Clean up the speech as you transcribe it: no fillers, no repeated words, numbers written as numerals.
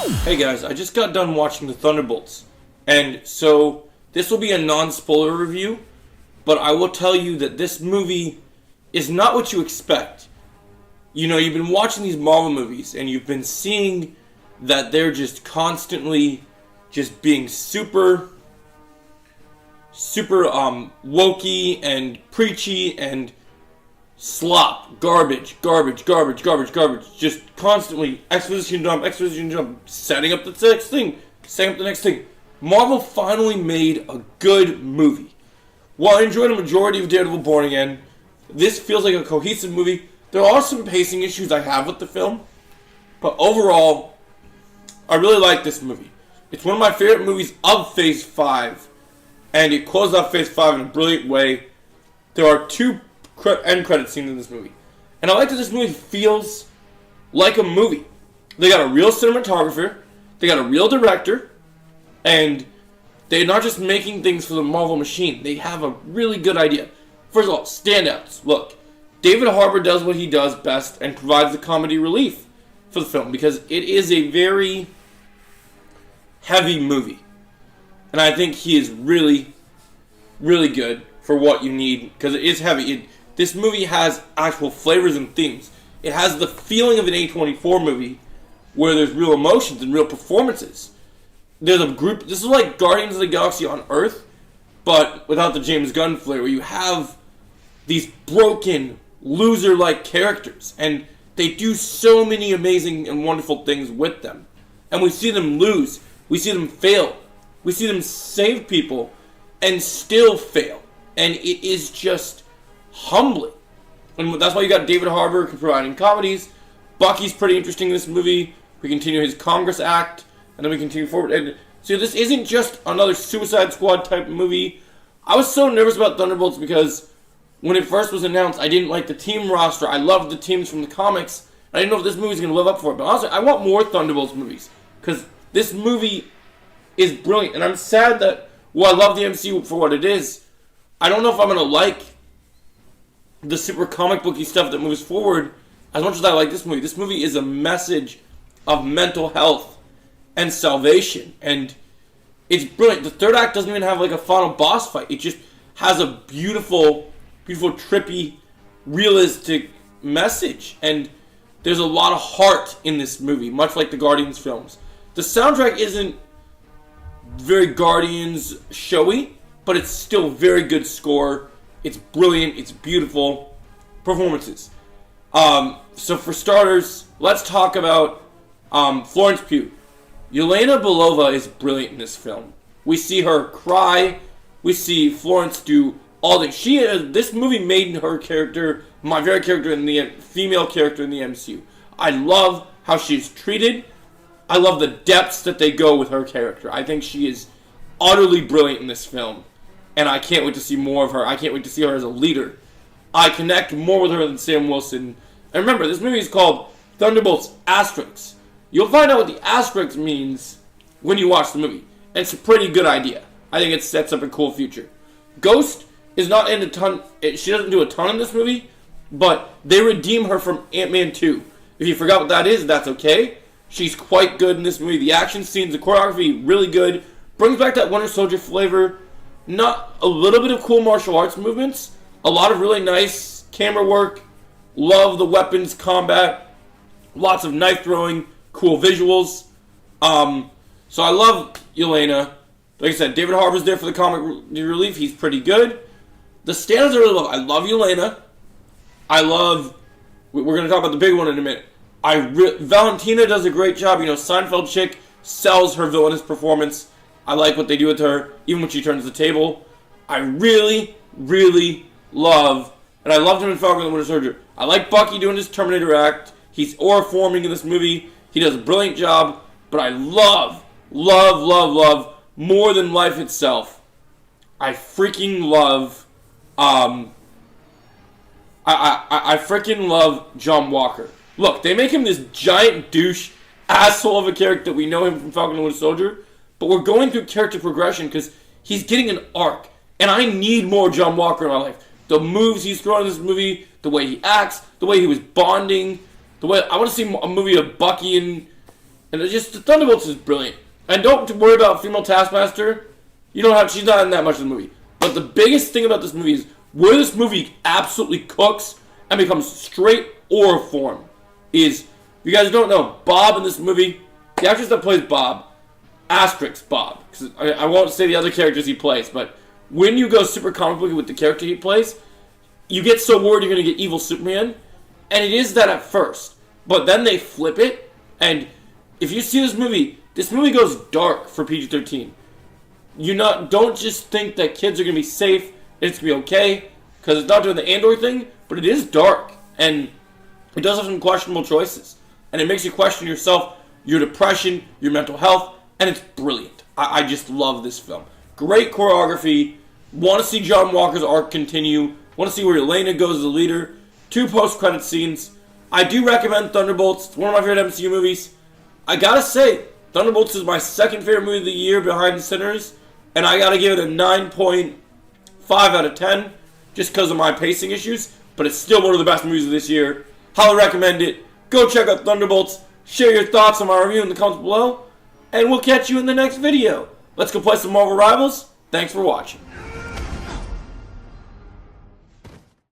Hey guys, I just got done watching the Thunderbolts, and so this will be a non-spoiler review, but I will tell you that this movie is not what you expect. You know, you've been watching these Marvel movies, and you've been seeing that they're just constantly just being super wokey and preachy and slop, garbage, just constantly exposition dump, setting up the next thing. Marvel finally made a good movie. While I enjoyed a majority of Daredevil Born Again, this feels like a cohesive movie. There are some pacing issues I have with the film, but overall, I really like this movie. It's one of my favorite movies of Phase 5, and it closed off Phase 5 in a brilliant way. There are two end credit scenes in this movie, and I like that this movie feels like a movie. They got a real cinematographer, they got a real director, and they're not just making things for the Marvel machine. They have a really good idea. First of all, standouts. Look, David Harbour does what he does best and provides the comedy relief for the film because it is a very heavy movie, and I think he is really, really good for what you need because it is heavy. This movie has actual flavors and themes. It has the feeling of an A24 movie where there's real emotions and real performances. There's a group, this is like Guardians of the Galaxy on Earth, but without the James Gunn flair, where you have these broken, loser-like characters, and they do so many amazing and wonderful things with them. And we see them lose, we see them fail, we see them save people, and still fail. And it is just humbling. And that's why you got David Harbour providing comedies. Bucky's pretty interesting in this movie. We continue his Congress act, and then we continue forward. And so this isn't just another Suicide Squad type movie. I was so nervous about Thunderbolts because when it first was announced, I didn't like the team roster. I loved the teams from the comics. I didn't know if this movie was going to live up for it. But honestly, I want more Thunderbolts movies because this movie is brilliant. And I'm sad that, while I love the MCU for what it is, I don't know if I'm going to like the super comic booky stuff that moves forward as much as I like this movie. This movie is a message of mental health and salvation, and it's brilliant. The third act doesn't even have like a final boss fight. It just has a beautiful, trippy, realistic message, and there's a lot of heart in this movie, much like the Guardians films. The soundtrack isn't very Guardians showy, but it's still very good score. It's brilliant. It's beautiful. Performances. So for starters, let's talk about Florence Pugh. Yelena Belova is brilliant in this film. We see her cry. We see Florence do all that she is. This movie made her character my favorite character in the female character in the MCU. I love how she's treated. I love the depths that they go with her character. I think she is utterly brilliant in this film. And I can't wait to see more of her. I can't wait to see her as a leader. I connect more with her than Sam Wilson. And remember, this movie is called Thunderbolts Asterix. You'll find out what the asterisk means when you watch the movie. And it's a pretty good idea. I think it sets up a cool future. Ghost is not in a ton. She doesn't do a ton in this movie, but they redeem her from Ant-Man 2. If you forgot what that is, that's okay. She's quite good in this movie. The action scenes, the choreography, really good. Brings back that Winter Soldier flavor. Not a little bit of cool martial arts movements. A lot of really nice camera work. Love the weapons combat. Lots of knife throwing. Cool visuals. So I love Yelena. Like I said, David Harbour's there for the comic relief. He's pretty good. The standouts I really love. I love Yelena. We're going to talk about the big one in a minute. Valentina does a great job. You know, Seinfeld chick sells her villainous performance. I like what they do with her, even when she turns the table. I really, really love, and I loved him in Falcon and the Winter Soldier. I like Bucky doing his Terminator act. He's aura-forming in this movie. He does a brilliant job. But I love, more than life itself. I freaking love, I freaking love John Walker. Look, they make him this giant douche asshole of a character that we know him from Falcon and the Winter Soldier. But we're going through character progression because he's getting an arc. And I need more John Walker in my life. The moves he's throwing in this movie, the way he acts, the way he was bonding, the way I want to see a movie of Bucky And it's just, the Thunderbolts is brilliant. And don't worry about female Taskmaster. She's not in that much of the movie. But the biggest thing about this movie is where this movie absolutely cooks and becomes straight or form is, if you guys don't know, Bob in this movie, the actress that plays Bob, asterisk Bob, because I won't say the other characters he plays, but when you go super comic book with the character he plays, you get so worried you're going to get evil Superman, and it is that at first. But then they flip it, and if you see this movie goes dark for PG-13. Don't just think that kids are going to be safe, it's going to be okay, because it's not doing the Andor thing, but it is dark, and it does have some questionable choices, and it makes you question yourself, your depression, your mental health, and it's brilliant. I just love this film. Great choreography, want to see John Walker's arc continue, want to see where Elena goes as a leader, 2 post-credit scenes. I do recommend Thunderbolts, it's one of my favorite MCU movies. I gotta say, Thunderbolts is my second favorite movie of the year behind Sinners, and I gotta give it a 9.5 out of 10, just because of my pacing issues, but it's still one of the best movies of this year. Highly recommend it. Go check out Thunderbolts, share your thoughts on my review in the comments below, and we'll catch you in the next video. Let's go play some Marvel Rivals. Thanks for watching.